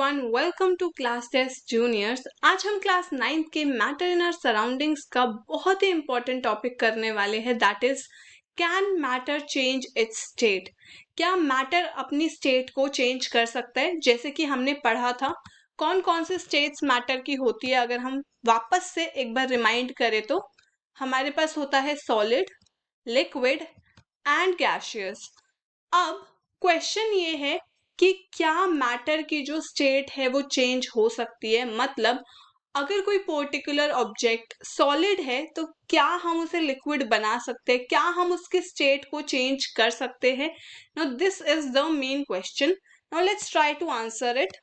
Everyone, welcome to class test juniors. आज हम class 9th के मैटर इन आवर सराउंडिंग्स का बहुत ही इंपॉर्टेंट टॉपिक करने वाले हैं, that is can matter change it's state. क्या मैटर अपनी स्टेट को चेंज कर सकता है? जैसे कि हमने पढ़ा था कौन कौन से स्टेट्स मैटर की होती है। अगर हम वापस से एक बार रिमाइंड करें तो हमारे पास होता है सॉलिड, लिक्विड एंड गैसियस। अब क्वेश्चन ये है कि क्या मैटर की जो स्टेट है वो चेंज हो सकती है? मतलब अगर कोई पर्टिकुलर ऑब्जेक्ट सॉलिड है तो क्या हम उसे लिक्विड बना सकते हैं? क्या हम उसके स्टेट को चेंज कर सकते हैं? Now this is the main question. Now let's try to answer it.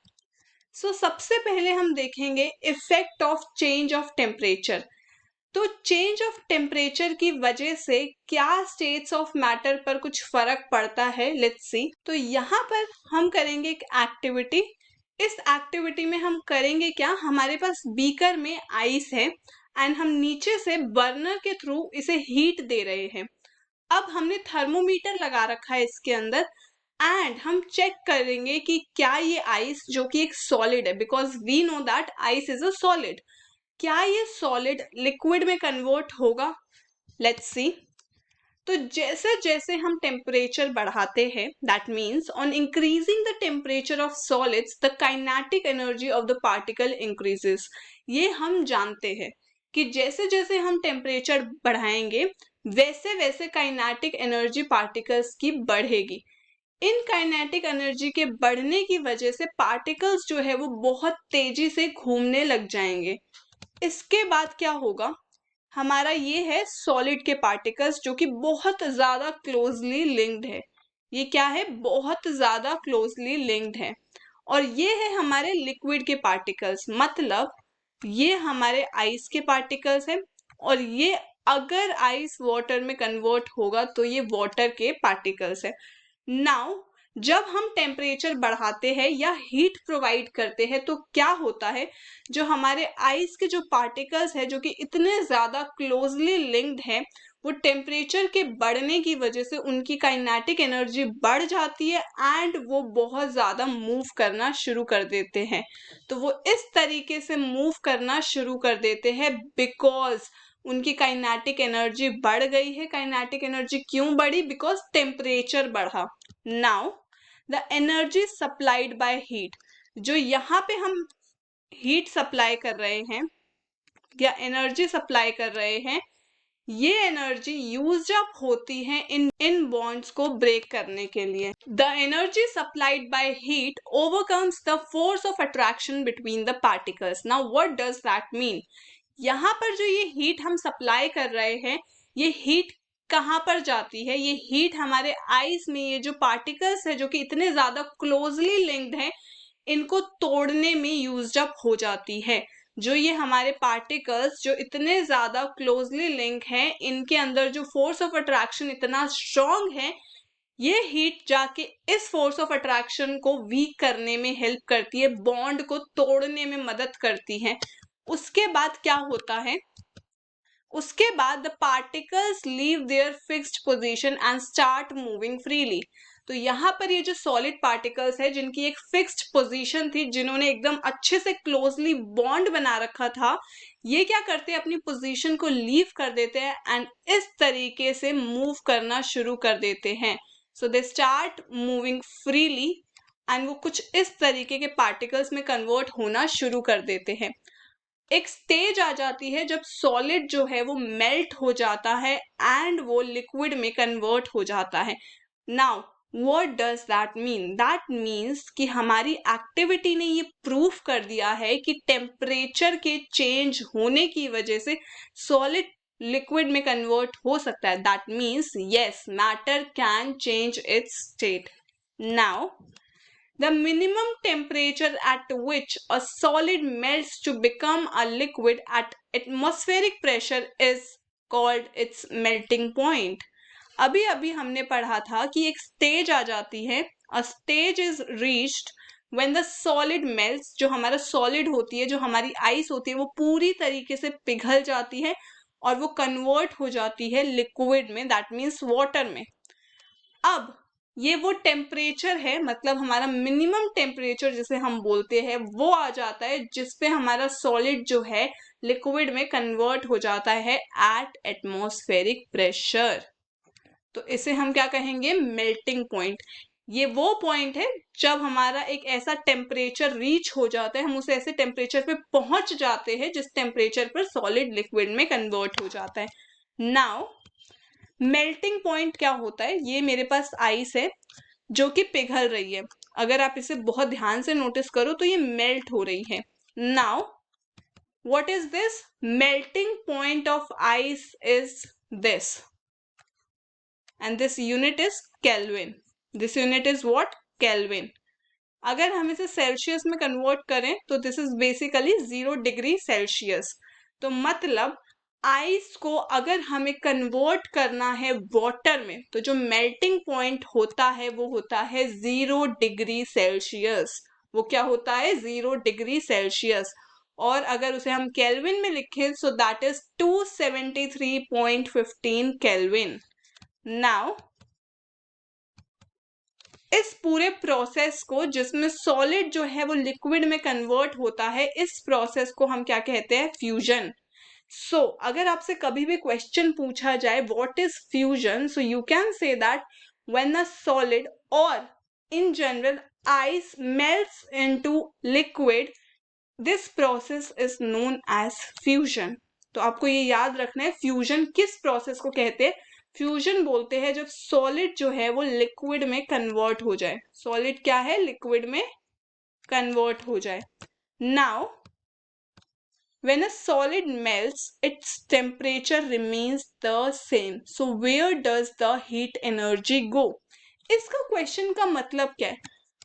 So सबसे पहले हम देखेंगे effect of change of temperature. तो चेंज ऑफ टेम्परेचर की वजह से क्या स्टेट्स ऑफ मैटर पर कुछ फर्क पड़ता है? Let's see. तो यहाँ पर हम करेंगे एक एक्टिविटी। इस एक्टिविटी में हम करेंगे क्या, हमारे पास बीकर में आइस है एंड हम नीचे से बर्नर के थ्रू इसे हीट दे रहे हैं। अब हमने थर्मोमीटर लगा रखा है इसके अंदर एंड हम चेक करेंगे कि क्या ये आइस जो कि एक सॉलिड है, because we know that ice is a solid, क्या ये सॉलिड लिक्विड में कन्वर्ट होगा? Let's see. तो जैसे जैसे हम टेम्परेचर बढ़ाते हैं, that means on increasing the temperature of solids the kinetic energy of the particle increases. ये हम जानते हैं कि जैसे जैसे हम टेम्परेचर बढ़ाएंगे वैसे वैसे काइनेटिक एनर्जी पार्टिकल्स की बढ़ेगी। इन काइनेटिक एनर्जी के बढ़ने की वजह से पार्टिकल्स जो है वो बहुत तेजी से घूमने लग जाएंगे। इसके बाद क्या होगा, हमारा ये है सॉलिड के पार्टिकल्स जो कि बहुत ज्यादा क्लोजली लिंक्ड है। ये क्या है? बहुत ज्यादा क्लोजली लिंक्ड है। और ये है हमारे लिक्विड के पार्टिकल्स, मतलब ये हमारे आइस के पार्टिकल्स हैं और ये अगर आइस वाटर में कन्वर्ट होगा तो ये वाटर के पार्टिकल्स है। नाउ जब हम टेम्परेचर बढ़ाते हैं या हीट प्रोवाइड करते हैं तो क्या होता है, जो हमारे आइस के जो पार्टिकल्स है जो कि इतने ज्यादा क्लोजली लिंक्ड है, वो टेम्परेचर के बढ़ने की वजह से उनकी काइनेटिक एनर्जी बढ़ जाती है एंड वो बहुत ज्यादा मूव करना शुरू कर देते हैं। तो वो इस तरीके से मूव करना शुरू कर देते हैं बिकॉज उनकी काइनेटिक एनर्जी बढ़ गई है। काइनेटिक एनर्जी क्यों बढ़ी? बिकॉज टेम्परेचर बढ़ा। Now the energy supplied by heat, जो यहाँ पे हम हीट सप्लाई कर रहे हैं या एनर्जी सप्लाई कर रहे हैं, ये एनर्जी यूज अप होती है इन बॉन्ड्स को ब्रेक करने के लिए। The energy supplied by heat overcomes the force of attraction between the particles. Now what does that mean? यहाँ पर जो ये हीट हम सप्लाई कर रहे हैं, ये हीट कहाँ पर जाती है? ये हीट हमारे आइस में ये जो पार्टिकल्स है जो कि इतने ज्यादा क्लोजली लिंक्ड है, इनको तोड़ने में यूज्ड अप हो जाती है। जो ये हमारे पार्टिकल्स जो इतने ज्यादा क्लोजली लिंक हैं, इनके अंदर जो फोर्स ऑफ अट्रैक्शन इतना स्ट्रॉन्ग है, ये हीट जाके इस फोर्स ऑफ अट्रैक्शन को वीक करने में हेल्प करती है, बॉन्ड को तोड़ने में मदद करती है। उसके बाद क्या होता है, उसके बाद the particles leave their fixed position and start moving freely. तो यहाँ पर ये जो सॉलिड पार्टिकल्स है जिनकी एक फिक्स्ड पोजीशन थी, जिन्होंने एकदम अच्छे से क्लोजली बॉन्ड बना रखा था, ये क्या करते हैं, अपनी पोजीशन को लीव कर देते हैं एंड इस तरीके से मूव करना शुरू कर देते हैं। So they start moving freely and वो कुछ इस तरीके के पार्टिकल्स में कन्वर्ट होना शुरू कर देते हैं। एक स्टेज आ जाती है जब सॉलिड जो है वो मेल्ट हो जाता है एंड वो लिक्विड में कन्वर्ट हो जाता है। Now what does that mean? That means कि हमारी एक्टिविटी ने ये प्रूफ कर दिया है कि टेम्परेचर के चेंज होने की वजह से सॉलिड लिक्विड में कन्वर्ट हो सकता है। That means yes, matter can change it's state. Now the minimum temperature at which a solid melts to become a liquid at atmospheric pressure is called its melting point. अभी अभी हमने पढ़ा था कि एक स्टेज आ जाती है, a stage is reached when the solid melts, जो हमारा सॉलिड होती है, जो हमारी आइस होती है, वो पूरी तरीके से पिघल जाती है और वो कन्वर्ट हो जाती है लिक्विड में, दैट मीन्स वाटर में। अब ये वो टेम्परेचर है, मतलब हमारा मिनिमम टेम्परेचर जिसे हम बोलते हैं वो आ जाता है, जिसपे हमारा सॉलिड जो है लिक्विड में कन्वर्ट हो जाता है एट एटमॉस्फेरिक प्रेशर। तो इसे हम क्या कहेंगे, मेल्टिंग पॉइंट। ये वो पॉइंट है जब हमारा एक ऐसा टेम्परेचर रीच हो जाता है, हम उसे ऐसे टेम्परेचर पे पहुंच जाते हैं जिस टेम्परेचर पर सॉलिड लिक्विड में कन्वर्ट हो जाता है। नाउ मेल्टिंग पॉइंट क्या होता है, ये मेरे पास आइस है जो कि पिघल रही है। अगर आप इसे बहुत ध्यान से नोटिस करो तो ये मेल्ट हो रही है। Now what is this, melting point of ice is this, and this unit is Kelvin. This unit is what? Kelvin. अगर हम इसे सेल्सियस में कन्वर्ट करें तो this is basically 0 degree Celsius. तो मतलब आइस को अगर हमें कन्वर्ट करना है वाटर में तो जो मेल्टिंग पॉइंट होता है वो होता है 0 डिग्री सेल्सियस। वो क्या होता है, 0 डिग्री सेल्सियस। और अगर उसे हम केल्विन में लिखें so that is 273.15 kelvin. Now इस पूरे प्रोसेस को, जिसमें सॉलिड जो है वो लिक्विड में कन्वर्ट होता है, इस प्रोसेस को हम क्या कहते हैं, फ्यूजन। सो अगर आपसे कभी भी क्वेश्चन पूछा जाए what is fusion, so you can say that when a solid और in general ice melts into liquid, this process is known as fusion. तो आपको ये याद रखना है फ्यूजन किस प्रोसेस को कहते हैं। फ्यूजन बोलते हैं जब सॉलिड जो है वो लिक्विड में कन्वर्ट हो जाए। सॉलिड क्या है, लिक्विड में कन्वर्ट हो जाए। Now when a solid melts its temperature remains the same, so where does the heat energy go? इसका क्वेश्चन का मतलब क्या है,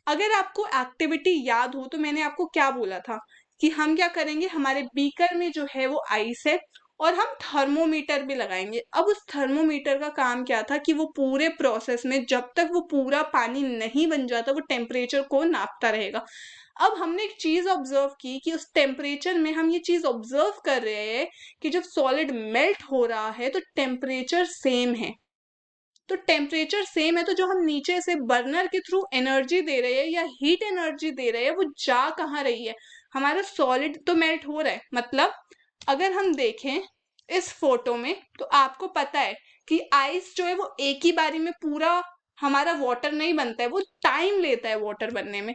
अगर आपको एक्टिविटी याद हो तो मैंने आपको क्या बोला था कि हम क्या करेंगे, हमारे बीकर में जो है वो आइस है और हम थर्मोमीटर भी लगाएंगे। अब उस थर्मोमीटर का काम क्या था कि वो पूरे प्रोसेस में जब तक वो पूरा पानी नहीं बन जाता वो टेम्परेचर को नापता रहेगा। अब हमने एक चीज ऑब्जर्व की कि उस टेम्परेचर में हम ये चीज ऑब्जर्व कर रहे हैं कि जब सॉलिड मेल्ट हो रहा है तो टेम्परेचर सेम है। तो टेम्परेचर सेम है तो जो हम नीचे से बर्नर के थ्रू एनर्जी दे रहे हैं या हीट एनर्जी दे रहे हैं वो जा कहाँ रही है, हमारा सॉलिड तो मेल्ट हो रहा है। मतलब अगर हम देखें इस फोटो में तो आपको पता है कि आइस जो है वो एक ही बारी में पूरा हमारा वाटर नहीं बनता है, वो टाइम लेता है वाटर बनने में।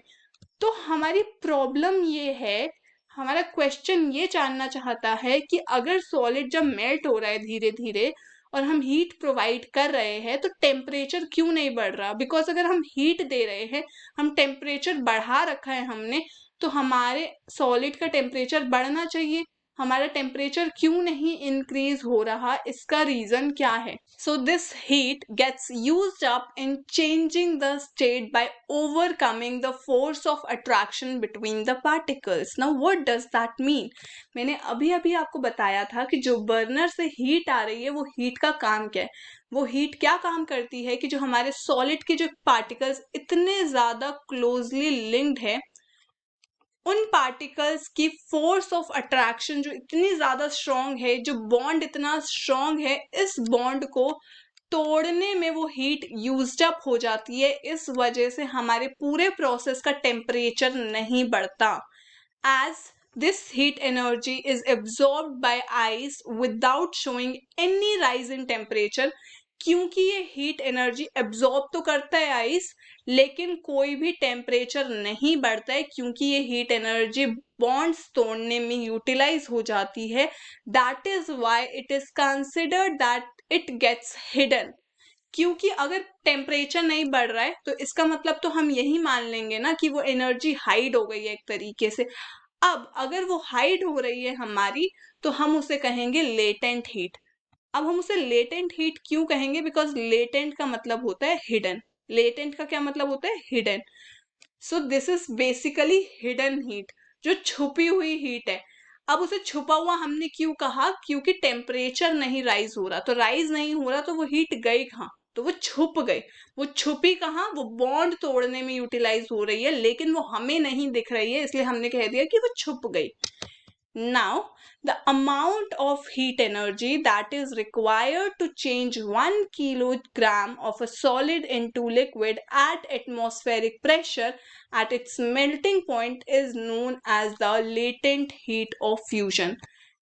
तो हमारी प्रॉब्लम ये है, हमारा क्वेश्चन ये जानना चाहता है कि अगर सॉलिड जब मेल्ट हो रहा है धीरे धीरे और हम हीट प्रोवाइड कर रहे हैं तो टेम्परेचर क्यों नहीं बढ़ रहा। बिकॉज अगर हम हीट दे रहे हैं, हम टेम्परेचर बढ़ा रखा है हमने, तो हमारे सॉलिड का टेम्परेचर बढ़ना चाहिए। हमारा टेम्परेचर क्यों नहीं इंक्रीज हो रहा, इसका रीजन क्या है। So this heat gets used up in changing the state by overcoming the force of attraction between the particles. Now what does that mean, मैंने अभी अभी आपको बताया था कि जो बर्नर से हीट आ रही है वो हीट का काम क्या है। वो हीट क्या काम करती है कि जो हमारे सॉलिड के जो पार्टिकल्स इतने ज्यादा क्लोजली लिंक्ड है, उन पार्टिकल्स की फोर्स ऑफ अट्रैक्शन जो इतनी ज्यादा स्ट्रांग है, जो बॉन्ड इतना स्ट्रांग है, इस बॉन्ड को तोड़ने में वो हीट यूज्ड अप हो जाती है। इस वजह से हमारे पूरे प्रोसेस का टेम्परेचर नहीं बढ़ता। as this heat energy is absorbed by ice without showing any rise in temperature, क्योंकि ये हीट एनर्जी एब्जॉर्ब तो करता है आइस लेकिन कोई भी टेम्परेचर नहीं बढ़ता है, क्योंकि ये हीट एनर्जी बॉन्ड्स तोड़ने में यूटिलाइज हो जाती है। That is why it is considered that it gets hidden. क्योंकि अगर टेम्परेचर नहीं बढ़ रहा है तो इसका मतलब तो हम यही मान लेंगे ना कि वो एनर्जी हाइड हो गई है एक तरीके से। अब अगर वो हाइड हो रही है हमारी तो हम उसे कहेंगे लेटेंट हीट। अब हम उसे लेटेंट हीट क्यों कहेंगे, बिकॉज लेटेंट का मतलब होता है हिडन। लेटेंट का क्या मतलब होता है, hidden. So this is basically hidden heat, जो छुपी हुई हीट है। अब उसे छुपा हुआ हमने क्यों कहा, क्योंकि टेम्परेचर नहीं राइज हो रहा, तो राइज नहीं हो रहा तो वो हीट गई कहाँ, तो वो छुप गई। वो छुपी कहाँ, वो बॉन्ड तोड़ने में यूटिलाइज हो रही है लेकिन वो हमें नहीं दिख रही है, इसलिए हमने कह दिया कि वो छुप गई। Now, the amount of heat energy that is required to change 1 kilogram of a solid into liquid at atmospheric pressure at its melting point is known as the latent heat of fusion.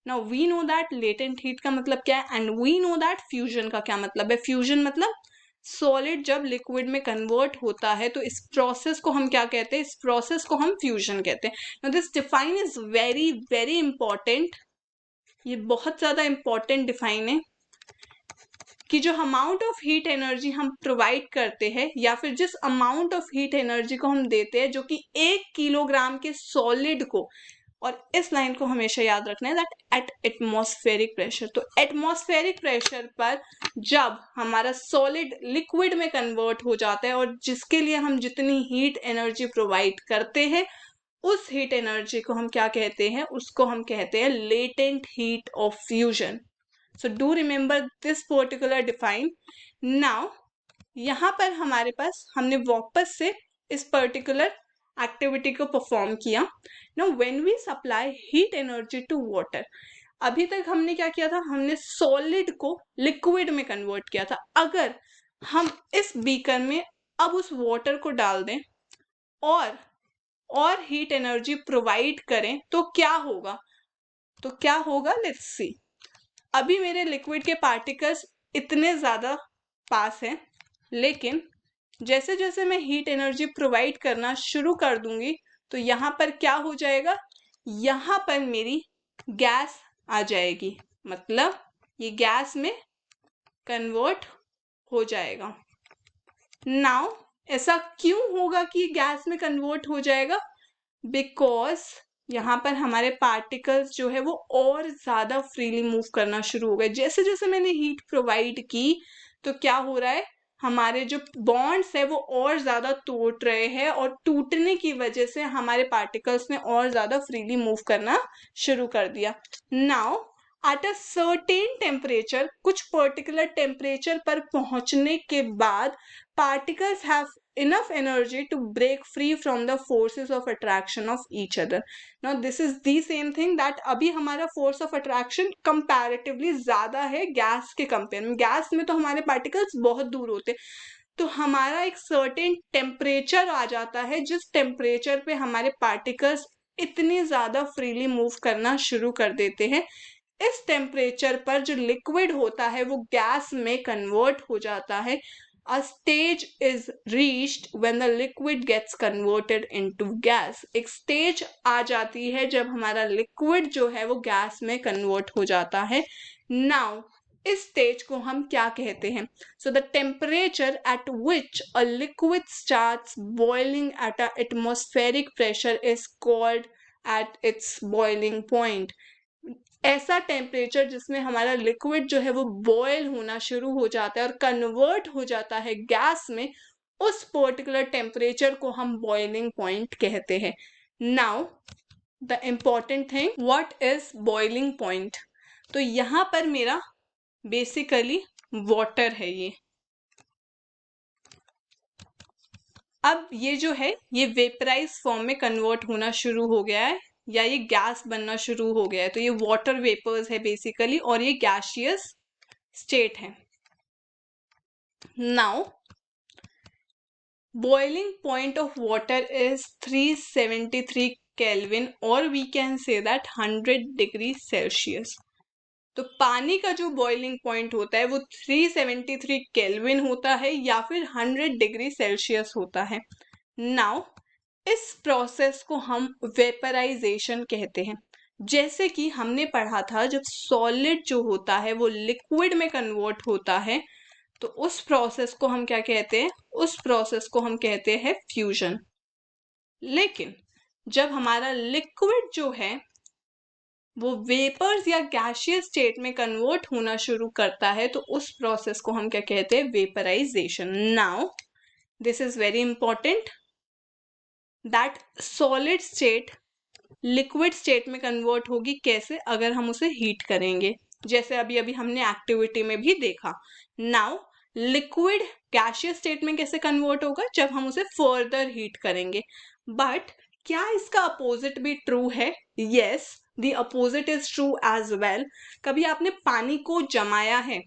Now we know that latent heat का मतलब क्या है, and we know that fusion का क्या मतलब है. Fusion मतलब solid जब लिक्विड में कन्वर्ट होता है तो इस प्रोसेस को हम क्या कहते हैं, इस प्रोसेस को हम फ्यूजन कहते हैं. Now this define is very very important. ये बहुत ज्यादा इंपॉर्टेंट डिफाइन है कि जो अमाउंट ऑफ हीट एनर्जी हम प्रोवाइड करते हैं या फिर जिस अमाउंट ऑफ हीट एनर्जी को हम देते हैं जो कि 1 किलोग्राम के सॉलिड को, और इस लाइन को हमेशा याद रखना है दैट एट एटमॉस्फेरिक प्रेशर. तो एटमॉस्फेरिक प्रेशर पर जब हमारा सॉलिड लिक्विड में कन्वर्ट हो जाता है और जिसके लिए हम जितनी हीट एनर्जी प्रोवाइड करते हैं उस हीट एनर्जी को हम क्या कहते हैं, उसको हम कहते हैं latent heat of fusion. So do remember this particular define. Now यहाँ पर हमारे पास हमने वापस से इस पर्टिकुलर एक्टिविटी को परफॉर्म किया. Now when we supply heat energy to water, अभी तक हमने क्या किया था, हमने सॉलिड को लिक्विड में कन्वर्ट किया था. अगर हम इस बीकर में अब उस वाटर को डाल दें और हीट एनर्जी प्रोवाइड करें तो क्या होगा, लेट्स सी. अभी मेरे लिक्विड के पार्टिकल्स इतने ज्यादा पास हैं, लेकिन जैसे जैसे मैं हीट एनर्जी प्रोवाइड करना शुरू कर दूंगी तो यहाँ पर क्या हो जाएगा, यहाँ पर मेरी गैस आ जाएगी, मतलब ये गैस में कन्वर्ट हो जाएगा. नाउ ऐसा क्यों होगा कि गैस में कन्वर्ट हो जाएगा, बिकॉज यहाँ पर हमारे पार्टिकल्स जो है वो और ज्यादा फ्रीली मूव करना शुरू हो गए. जैसे जैसे मैंने हीट प्रोवाइड की तो क्या हो रहा है, हमारे जो बॉन्ड्स है वो और ज्यादा टूट रहे हैं और टूटने की वजह से हमारे पार्टिकल्स ने और ज्यादा फ्रीली मूव करना शुरू कर दिया. Now at a certain temperature, कुछ पर्टिकुलर टेम्परेचर पर पहुंचने के बाद particles have enough energy to break free from the forces of attraction of each other. Now this is the same thing that अभी हमारा force of attraction comparatively ज़्यादा है gas के कंपेयर में. गैस में तो हमारे पार्टिकल्स बहुत दूर होते, तो हमारा एक सर्टेन टेम्परेचर आ जाता है जिस टेम्परेचर पे हमारे पार्टिकल्स इतनी ज़्यादा फ्रीली मूव करना शुरू कर देते हैं. इस टेम्परेचर पर जो लिक्विड होता है वो गैस में कन्वर्ट हो जाता है. A stage is reached when the liquid gets converted into gas. एक स्टेज आ जाती है जब हमारा लिक्विड जो है वो गैस में कन्वर्ट हो जाता है. नाउ इस स्टेज को हम क्या कहते हैं, so the temperature at which a liquid starts boiling at a atmospheric pressure is called at its boiling point. ऐसा टेम्परेचर जिसमें हमारा लिक्विड जो है वो बॉयल होना शुरू हो जाता है और कन्वर्ट हो जाता है गैस में, उस पर्टिकुलर टेम्परेचर को हम बॉइलिंग पॉइंट कहते हैं. Now the important thing, what is boiling point. तो यहाँ पर मेरा बेसिकली वाटर है ये. अब ये जो है ये वेपराइज फॉर्म में कन्वर्ट होना शुरू हो गया है या ये गैस बनना शुरू हो गया है, तो ये वाटर वेपर्स है बेसिकली और ये गैसियस स्टेट है. Now boiling point of water is 373 kelvin और we can say that 100 degree Celsius. तो पानी का जो बॉइलिंग पॉइंट होता है वो 373 केल्विन होता है या फिर 100 डिग्री सेल्सियस होता है. नाउ इस प्रोसेस को हम वेपराइजेशन कहते हैं. जैसे कि हमने पढ़ा था जब सॉलिड जो होता है वो लिक्विड में कन्वर्ट होता है तो उस प्रोसेस को हम क्या कहते हैं, उस प्रोसेस को हम कहते हैं फ्यूजन. लेकिन जब हमारा लिक्विड जो है वो वेपर्स या गैसियस स्टेट में कन्वर्ट होना शुरू करता है तो उस प्रोसेस को हम क्या कहते हैं, vaporisation. Now this is very important that solid state liquid state में कन्वर्ट होगी कैसे, अगर हम उसे हीट करेंगे, जैसे अभी अभी हमने एक्टिविटी में भी देखा. नाउ लिक्विड गैसियस स्टेट में कैसे कन्वर्ट होगा, जब हम उसे फर्दर हीट करेंगे. बट क्या इसका अपोजिट भी ट्रू है? Yes, the opposite is true as well. कभी आपने पानी को जमाया है?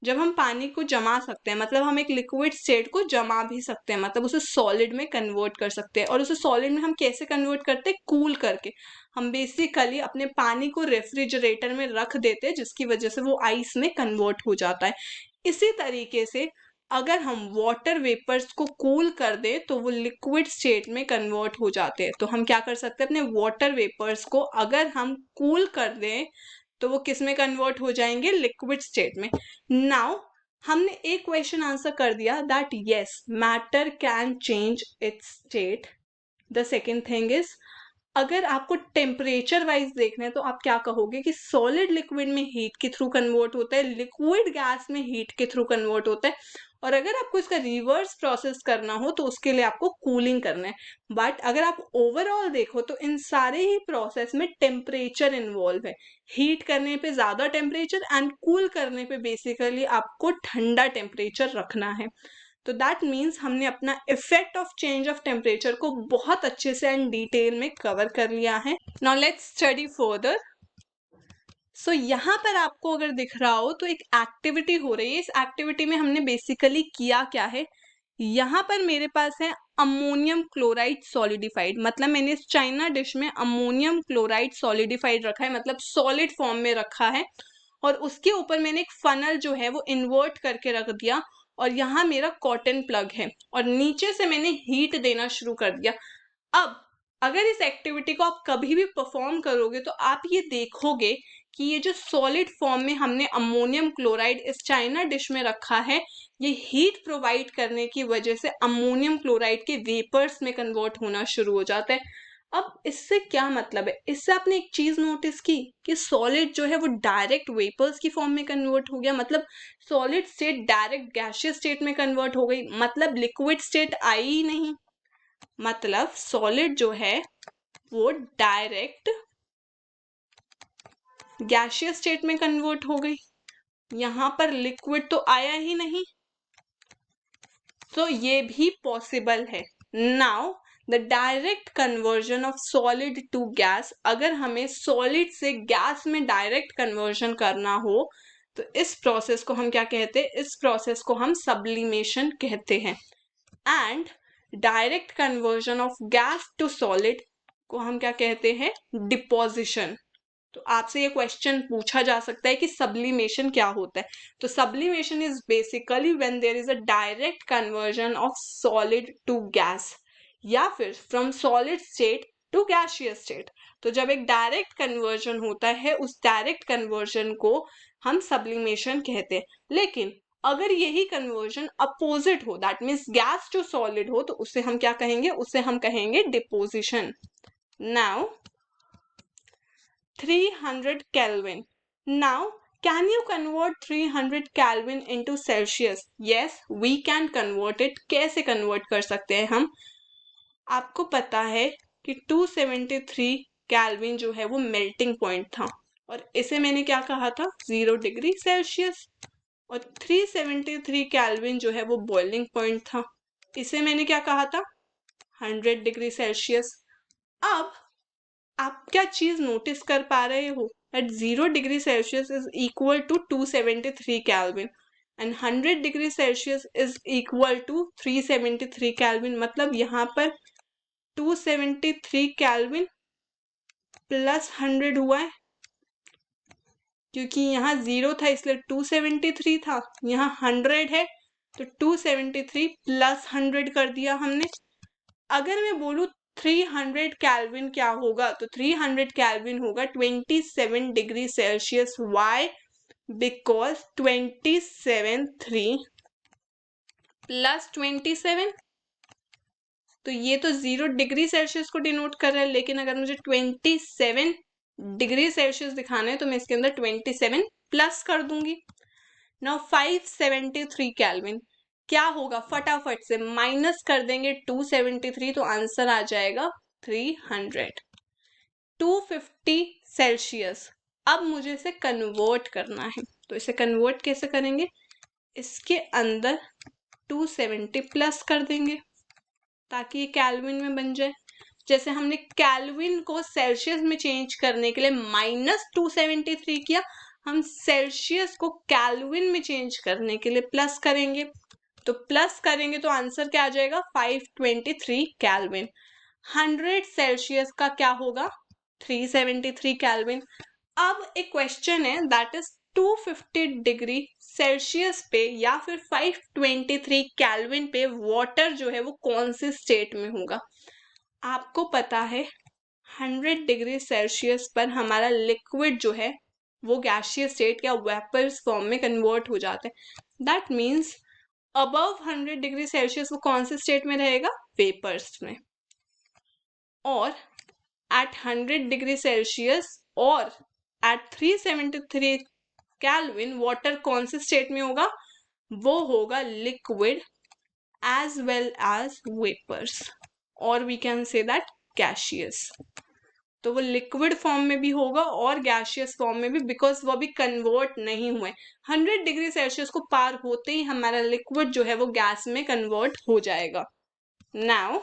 जब हम पानी को जमा सकते हैं मतलब हम एक लिक्विड स्टेट को जमा भी सकते हैं, मतलब उसे सॉलिड में कन्वर्ट कर सकते हैं। और उसे सॉलिड में हम कैसे कन्वर्ट करते हैं? कूल करके। हम बेसिकली अपने पानी को रेफ्रिजरेटर में रख देते हैं जिसकी वजह से वो आइस में कन्वर्ट हो जाता है। इसी तरीके से अगर हम वाटर वेपर्स को कूल कर दें तो वो लिक्विड स्टेट में कन्वर्ट हो जाते हैं। तो हम क्या कर सकते हैं, अपने वाटर वेपर्स को अगर हम कूल कर दें तो वो किस में कन्वर्ट हो जाएंगे? लिक्विड स्टेट में। नाउ हमने एक क्वेश्चन आंसर कर दिया that yes matter can change it's state. The second thing is, अगर आपको टेम्परेचर वाइज देखना है तो आप क्या कहोगे कि सॉलिड लिक्विड में हीट के थ्रू कन्वर्ट होता है, लिक्विड गैस में हीट के थ्रू कन्वर्ट होता है। और अगर आपको इसका रिवर्स प्रोसेस करना हो तो उसके लिए आपको कूलिंग करना है। बट अगर आप ओवरऑल देखो तो इन सारे ही प्रोसेस में टेम्परेचर इन्वॉल्व है। हीट करने पे ज्यादा टेम्परेचर एंड कूल करने पे बेसिकली आपको ठंडा टेम्परेचर रखना है। तो दैट मीन्स हमने अपना effect of change of temperature को बहुत अच्छे से एंड डिटेल में कवर कर लिया है। Now let's study further. So यहाँ पर आपको अगर दिख रहा हो तो एक एक्टिविटी हो रही है। इस एक्टिविटी में हमने बेसिकली किया क्या है, यहाँ पर मेरे पास है अमोनियम क्लोराइड सॉलिडिफाइड, मतलब मैंने इस चाइना डिश में अमोनियम क्लोराइड सॉलिडिफाइड रखा है, मतलब सॉलिड फॉर्म में रखा है। और उसके ऊपर मैंने एक फनल जो है वो इन्वर्ट करके रख दिया और यहाँ मेरा कॉटन प्लग है और नीचे से मैंने हीट देना शुरू कर दिया। अब अगर इस एक्टिविटी को आप कभी भी परफॉर्म करोगे तो आप ये देखोगे कि ये जो सॉलिड फॉर्म में हमने अमोनियम क्लोराइड इस चाइना डिश में रखा है, ये हीट प्रोवाइड करने की वजह से अमोनियम क्लोराइड के वेपर्स में कन्वर्ट होना शुरू हो जाता है। अब इससे क्या मतलब है, इससे आपने एक चीज नोटिस की कि सॉलिड जो है वो डायरेक्ट वेपर्स की फॉर्म में कन्वर्ट हो गया, मतलब solid state direct gaseous state में कन्वर्ट हो गई, मतलब लिक्विड स्टेट आई ही नहीं। मतलब सॉलिड जो है वो डायरेक्ट गैसियस स्टेट में कन्वर्ट हो गई, यहां पर लिक्विड तो आया ही नहीं। तो ये भी पॉसिबल है। Now the direct conversion of solid to gas, अगर हमें सॉलिड से गैस में डायरेक्ट कन्वर्जन करना हो तो इस प्रोसेस को हम क्या कहते हैं? इस प्रोसेस को हम सब्लिमेशन कहते हैं। And direct conversion of gas to solid को हम क्या कहते हैं? डिपोजिशन। तो आपसे ये क्वेश्चन पूछा जा सकता है कि सब्लिमेशन क्या होता है। तो sublimation is basically when there is a direct conversion of solid to gas या फिर from solid state to gaseous state. तो जब एक डायरेक्ट कन्वर्जन होता है उस डायरेक्ट कन्वर्जन को हम सब्लिमेशन कहते हैं। लेकिन अगर यही कन्वर्जन अपोजिट हो, that means gas to solid हो, तो उसे हम क्या कहेंगे? उसे हम कहेंगे deposition. Now 300 Kelvin. Now, can you convert 300 Kelvin into Celsius? Yes, we can convert it. कैसे convert कर सकते हैं हम? आपको पता है कि 273 Kelvin जो है वो melting point था और इसे मैंने क्या कहा था? 0 डिग्री सेल्सियस। और 373 Kelvin जो है वो boiling point था, इसे मैंने क्या कहा था? 100 डिग्री सेल्सियस। अब आप क्या चीज नोटिस कर पा रहे हो? At 0 degree Celsius is equal to 273 Kelvin and 100 degree Celsius is equal to 373 Kelvin। मतलब यहाँ पर 273 Kelvin प्लस 100 हुआ है, क्योंकि यहाँ 0 था इसलिए 273 था, यहाँ 100 है तो 273 प्लस 100 कर दिया हमने। अगर मैं बोलूँ 300 Kelvin क्या होगा, तो 300 Kelvin होगा 27 degree Celsius. Why? Because 27 plus 27, तो ये तो 0 डिग्री सेल्सियस को डिनोट कर रहा है, लेकिन अगर मुझे 27 डिग्री सेल्सियस दिखाना है तो मैं इसके अंदर 27 प्लस कर दूंगी। नाउ 573 Kelvin क्या होगा? फटाफट से माइनस कर देंगे 273 तो आंसर आ जाएगा 300। 250 सेल्सियस। अब मुझे इसे कन्वर्ट करना है, तो इसे कन्वर्ट कैसे करेंगे? इसके अंदर 270 प्लस कर देंगे ताकि ये कैल्विन में बन जाए। जैसे हमने केल्विन को सेल्सियस में चेंज करने के लिए -273 किया, हम सेल्सियस को केल्विन में चेंज करने के लिए प्लस करेंगे, तो प्लस करेंगे तो आंसर क्या आ जाएगा 523 केल्विन। 100 सेल्सियस का क्या होगा 373 केल्विन। अब एक क्वेश्चन है दैट इज 250 डिग्री सेल्सियस पे या फिर 523 केल्विन पे वाटर जो है वो कौन से स्टेट में होगा। आपको पता है 100 डिग्री सेल्सियस पर हमारा लिक्विड जो है वो गैसियस स्टेट या वेपर्स फॉर्म में कन्वर्ट हो जाते हैं। That means above 100 degree Celsius वो कौन से स्टेट में रहेगा वेपर्स में, और एट 100 डिग्री सेल्सियस और एट 373 केल्विन वाटर कौन से स्टेट में होगा, वो होगा liquid as well as vapours, और we can say that gaseous. तो वो लिक्विड फॉर्म में भी होगा और गैसियस फॉर्म में भी, बिकॉज वो अभी कन्वर्ट नहीं हुए। 100 डिग्री सेल्सियस को पार होते ही हमारा लिक्विड जो है वो गैस में कन्वर्ट हो जाएगा। Now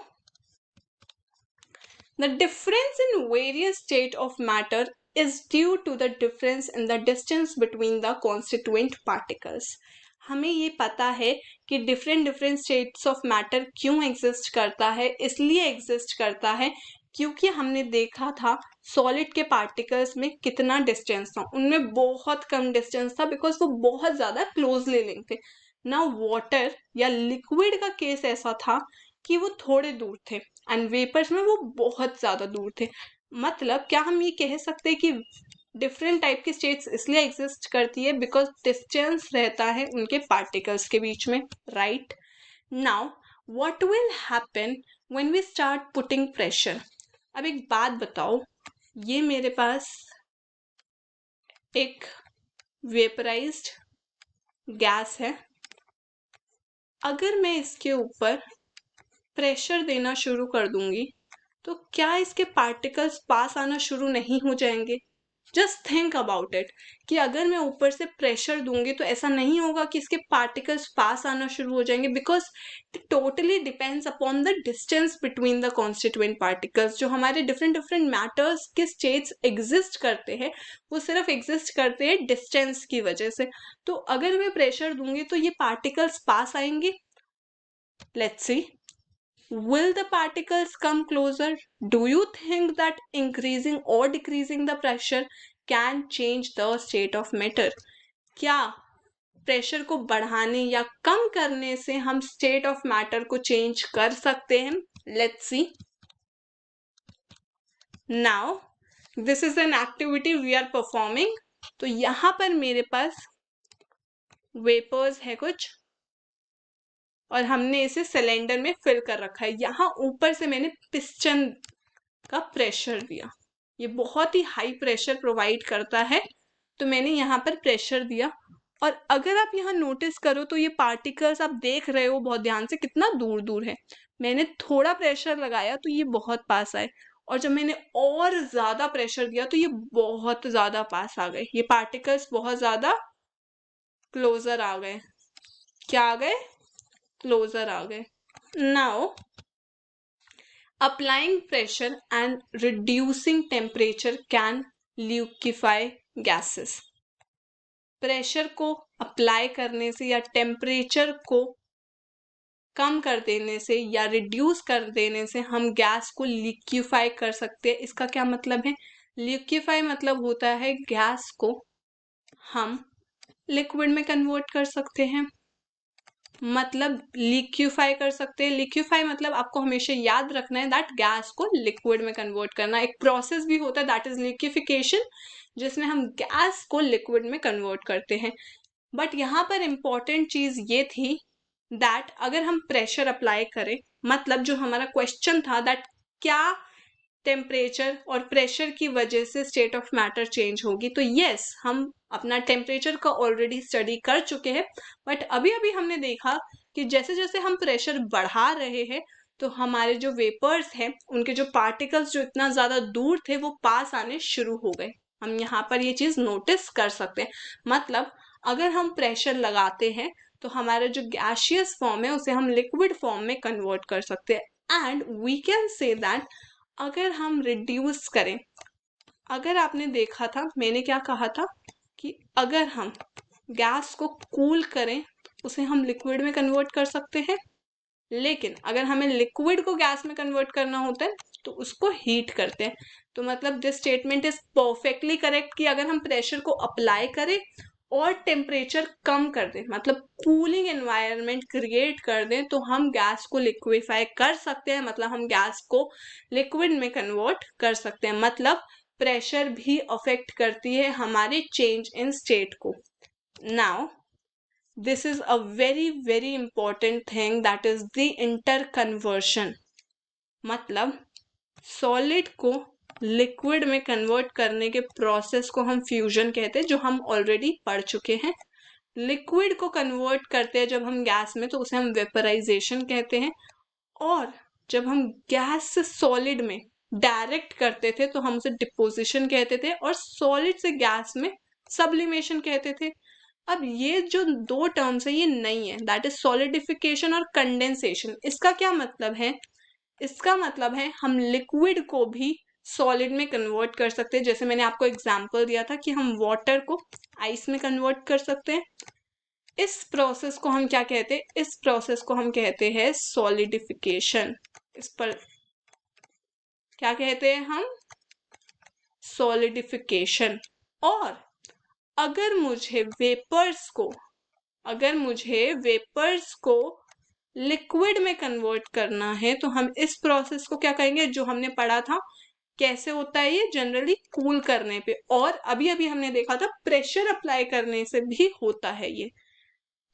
the difference in various state of matter is due to the difference in the distance between the constituent particles. हमें ये पता है कि डिफरेंट स्टेट्स ऑफ मैटर क्यों एग्जिस्ट करता है, इसलिए एग्जिस्ट करता है क्योंकि हमने देखा था सॉलिड के पार्टिकल्स में कितना डिस्टेंस था, उनमें बहुत कम डिस्टेंस था बिकॉज वो बहुत ज़्यादा क्लोजली लिंक थे। ना वाटर या लिक्विड का केस ऐसा था कि वो थोड़े दूर थे एंड वेपर्स में वो बहुत ज़्यादा दूर थे। मतलब क्या हम ये कह सकते हैं कि डिफरेंट टाइप की स्टेट्स इसलिए एग्जिस्ट करती है बिकॉज डिस्टेंस रहता है उनके पार्टिकल्स के बीच में, right. Now what will happen when we start putting pressure. अब एक बात बताओ, ये मेरे पास एक वेपराइज्ड गैस है, अगर मैं इसके ऊपर प्रेशर देना शुरू कर दूंगी तो क्या इसके पार्टिकल्स पास आना शुरू नहीं हो जाएंगे। जस्ट थिंक अबाउट इट कि अगर मैं ऊपर से प्रेशर दूंगी तो ऐसा नहीं होगा कि इसके पार्टिकल्स पास आना शुरू हो जाएंगे, because it totally depends upon the distance between the constituent particles. जो हमारे डिफरेंट मैटर्स के स्टेट्स एग्जिस्ट करते हैं वो सिर्फ एग्जिस्ट करते हैं डिस्टेंस की वजह से। तो अगर मैं प्रेशर दूंगी तो ये पार्टिकल्स पास आएंगे। Let's see, will the particles come closer? Do you think that increasing or decreasing the pressure can change the state of matter? क्या प्रेशर को बढ़ाने या कम करने से हम स्टेट ऑफ मैटर को चेंज कर सकते हैं? Let's see. Now this is an activity we are performing. तो यहां पर मेरे पास वेपर्स है कुछ और हमने इसे सिलेंडर में फिल कर रखा है। यहाँ ऊपर से मैंने पिस्टन का प्रेशर दिया, ये बहुत ही हाई प्रेशर प्रोवाइड करता है, तो मैंने यहाँ पर प्रेशर दिया। और अगर आप यहाँ नोटिस करो तो ये पार्टिकल्स आप देख रहे हो बहुत ध्यान से कितना दूर दूर है। मैंने थोड़ा प्रेशर लगाया तो ये बहुत पास आए, और जब मैंने और ज़्यादा प्रेशर दिया तो ये बहुत ज़्यादा पास आ गए। ये पार्टिकल्स बहुत ज़्यादा क्लोजर आ गए। क्या आ गए? क्लोजर आ गए। Now applying pressure and reducing temperature can liquefy gases. Pressure को अप्लाई करने से या टेम्परेचर को कम कर देने से या रिड्यूस कर देने से हम गैस को लिक्विफाई कर सकते हैं। इसका क्या मतलब है? लिक्विफाई मतलब होता है गैस को हम लिक्विड में कन्वर्ट कर सकते हैं, मतलब लिक्विफाई कर सकते हैं। लिक्विफाई मतलब आपको हमेशा याद रखना है दैट गैस को लिक्विड में कन्वर्ट करना। एक प्रोसेस भी होता है दैट इज लिक्विफिकेशन, जिसमें हम गैस को लिक्विड में कन्वर्ट करते हैं। बट यहाँ पर इंपॉर्टेंट चीज ये थी दैट अगर हम प्रेशर अप्लाई करें, मतलब जो हमारा क्वेश्चन था दैट क्या टेम्परेचर और प्रेशर की वजह से स्टेट ऑफ मैटर चेंज होगी, तो यस हम अपना टेम्परेचर का ऑलरेडी स्टडी कर चुके हैं। बट अभी अभी हमने देखा कि जैसे जैसे हम प्रेशर बढ़ा रहे हैं तो हमारे जो वेपर्स हैं उनके जो पार्टिकल्स जो इतना ज़्यादा दूर थे वो पास आने शुरू हो गए। हम यहाँ पर ये चीज़ नोटिस कर सकते हैं। मतलब अगर हम प्रेशर लगाते हैं तो हमारा जो गैसियस फॉर्म है उसे हम लिक्विड फॉर्म में कन्वर्ट कर सकते हैं। And we can say that अगर हम रिड्यूस करें, अगर आपने देखा था मैंने क्या कहा था कि अगर हम गैस को कूल करें उसे हम लिक्विड में कन्वर्ट कर सकते हैं, लेकिन अगर हमें लिक्विड को गैस में कन्वर्ट करना होता है तो उसको हीट करते हैं। तो मतलब this statement is perfectly correct कि अगर हम प्रेशर को अप्लाई करें और टेम्परेचर कम कर दें, मतलब कूलिंग एनवायरनमेंट क्रिएट कर दें, तो हम गैस को लिक्विफाई कर सकते हैं, मतलब हम गैस को लिक्विड में कन्वर्ट कर सकते हैं। मतलब प्रेशर भी अफेक्ट करती है हमारे चेंज इन स्टेट को। Now this is a very important thing, that is the interconversion। मतलब सॉलिड को लिक्विड में कन्वर्ट करने के प्रोसेस को हम फ्यूजन कहते हैं, जो हम ऑलरेडी पढ़ चुके हैं। लिक्विड को कन्वर्ट करते हैं जब हम गैस में तो उसे हम वेपराइजेशन कहते हैं, और जब हम गैस से सॉलिड में डायरेक्ट करते थे तो हम उसे डिपोजिशन कहते थे, और सॉलिड से गैस में सब्लिमेशन कहते थे। अब ये जो दो टर्म्स है ये नहीं है, दैट इज सॉलिडिफिकेशन और कंडेंसेशन। इसका क्या मतलब है? इसका मतलब है हम लिक्विड को भी सॉलिड में कन्वर्ट कर सकते हैं। जैसे मैंने आपको एग्जांपल दिया था कि हम वाटर को आइस में कन्वर्ट कर सकते हैं। इस प्रोसेस को हम क्या कहते हैं? इस प्रोसेस को हम कहते हैं सॉलिडिफिकेशन। इस पर क्या कहते हैं हम? सॉलिडिफिकेशन। और अगर मुझे वेपर्स को लिक्विड में कन्वर्ट करना है तो हम इस प्रोसेस को क्या कहेंगे? जो हमने पढ़ा था कैसे होता है ये, जनरली कूल करने पे, और अभी अभी हमने देखा था प्रेशर अप्लाई करने से भी होता है ये।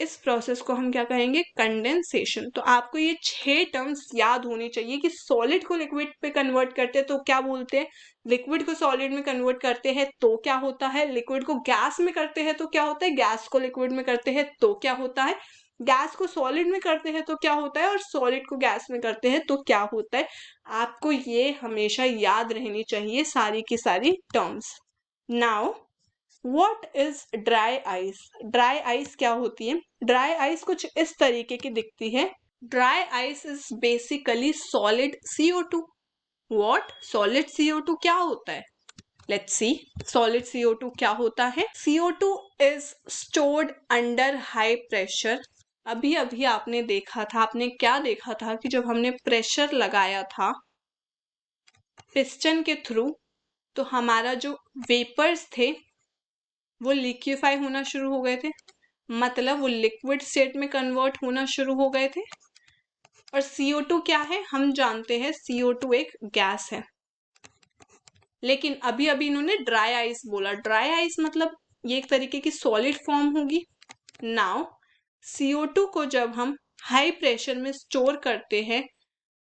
इस प्रोसेस को हम क्या कहेंगे? कंडेंसेशन। तो आपको ये 6 टर्म्स याद होनी चाहिए कि सॉलिड को लिक्विड पे कन्वर्ट करते हैं तो क्या बोलते हैं, लिक्विड को सॉलिड में कन्वर्ट करते हैं तो क्या होता है, लिक्विड को गैस में करते हैं तो क्या होता है, गैस को लिक्विड में करते हैं तो क्या होता है, गैस को सॉलिड में करते हैं तो क्या होता है, और सॉलिड को गैस में करते हैं तो क्या होता है। आपको ये हमेशा याद रहनी चाहिए सारी की सारी terms. Now what is dry ice? Dry ice क्या होती है? ड्राई आइस कुछ इस तरीके की दिखती है। Dry ice is basically solid CO2। What? Solid CO2 क्या होता है? लेट्स सी सॉलिड CO2 क्या होता है। CO2 is stored under high pressure. अभी अभी आपने देखा था, आपने क्या देखा था कि जब हमने प्रेशर लगाया था पिस्टन के थ्रू तो हमारा जो वेपर्स थे वो लिक्विफाई होना शुरू हो गए थे, मतलब वो लिक्विड स्टेट में कन्वर्ट होना शुरू हो गए थे। और CO2 क्या है? हम जानते हैं CO2 एक गैस है। लेकिन अभी अभी इन्होंने ड्राई आइस बोला। ड्राई आइस मतलब ये एक तरीके की सॉलिड फॉर्म होगी। नाउ CO2 को जब हम हाई प्रेशर में स्टोर करते हैं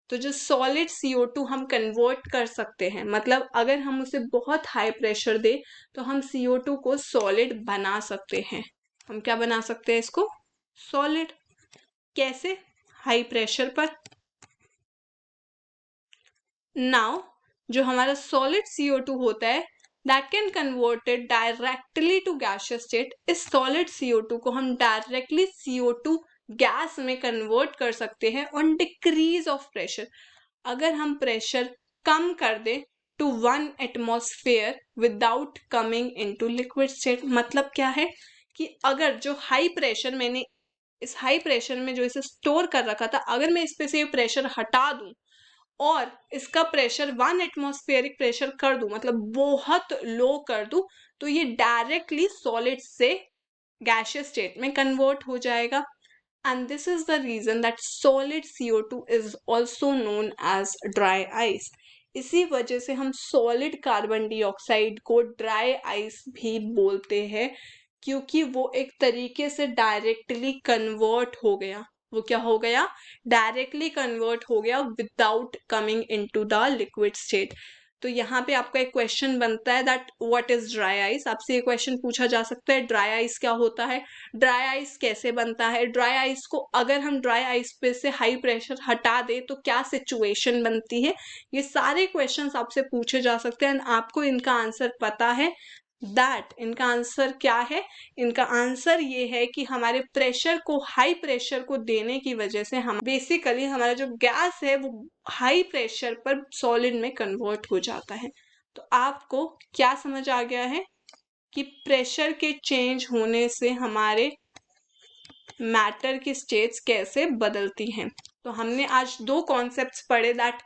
तो जो सॉलिड CO2 हम कन्वर्ट कर सकते हैं, मतलब अगर हम उसे बहुत हाई प्रेशर दे तो हम CO2 को सॉलिड बना सकते हैं। हम क्या बना सकते हैं इसको? सॉलिड। कैसे? हाई प्रेशर पर। नाउ जो हमारा सॉलिड CO2 होता है that can converted directly to gaseous state. इस सॉलिड CO2 को हम डायरेक्टली CO2 गैस में कन्वर्ट कर सकते हैं ऑन डिक्रीज ऑफ प्रेशर। अगर हम प्रेशर कम कर दें to 1 atmosphere without coming into liquid state. मतलब क्या है कि अगर जो हाई प्रेशर मैंने इस हाई प्रेशर में जो इसे स्टोर कर रखा था, अगर मैं इस पे से प्रेशर हटा दूं और इसका प्रेशर 1 एटमॉस्फेरिक प्रेशर कर दूं, मतलब बहुत लो कर दूं, तो ये डायरेक्टली सॉलिड से गैसियस स्टेट में कन्वर्ट हो जाएगा। And this is the reason that solid CO2 is also known as dry ice। इसी वजह से हम solid कार्बन डाइऑक्साइड को dry ice भी बोलते हैं, क्योंकि वो एक तरीके से डायरेक्टली कन्वर्ट हो गया। वो क्या हो गया? डायरेक्टली कन्वर्ट हो गया without coming into the liquid state. तो यहाँ पे आपका एक क्वेश्चन बनता है that what is dry ice. आपसे ये क्वेश्चन पूछा जा सकता है ड्राई आइस क्या होता है, ड्राई आइस कैसे बनता है, ड्राई आइस को अगर हम ड्राई आइस पे से हाई प्रेशर हटा दे तो क्या सिचुएशन बनती है। ये सारे क्वेश्चंस आपसे पूछे जा सकते हैं, आपको इनका आंसर पता है दैट इनका आंसर क्या है? इनका आंसर ये है कि हमारे प्रेशर को, हाई प्रेशर को देने की वजह से हम बेसिकली हमारा जो गैस है वो हाई प्रेशर पर सॉलिड में कन्वर्ट हो जाता है। तो आपको क्या समझ आ गया है कि प्रेशर के चेंज होने से हमारे मैटर की स्टेट्स कैसे बदलती हैं। तो हमने आज दो कॉन्सेप्ट्स पढ़े, दैट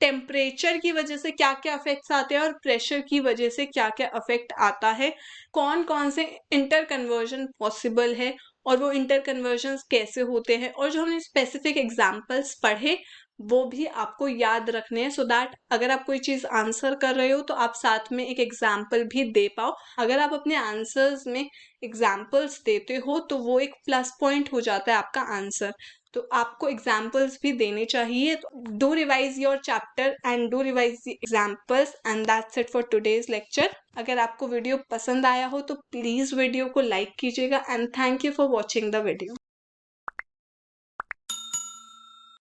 टेम्परेचर की वजह से क्या क्या इफेक्ट्स आते हैं और प्रेशर की वजह से क्या क्या इफेक्ट आता है, कौन कौन से इंटर कन्वर्जन पॉसिबल है और वो इंटर कन्वर्जन कैसे होते हैं, और जो हमने स्पेसिफिक एग्जाम्पल्स पढ़े वो भी आपको याद रखने हैं, सो दैट अगर आप कोई चीज आंसर कर रहे हो तो आप साथ में एक एग्जाम्पल भी दे पाओ। अगर आप अपने आंसर्स में एग्जाम्पल्स देते हो तो वो एक प्लस पॉइंट हो जाता है आपका आंसर। तो आपको एग्जाम्पल्स भी देने चाहिए। Do revise your chapter and do revise the examples, and that's it for today's lecture. अगर आपको वीडियो पसंद आया हो तो प्लीज वीडियो को लाइक कीजिएगा, and thank you for watching the video.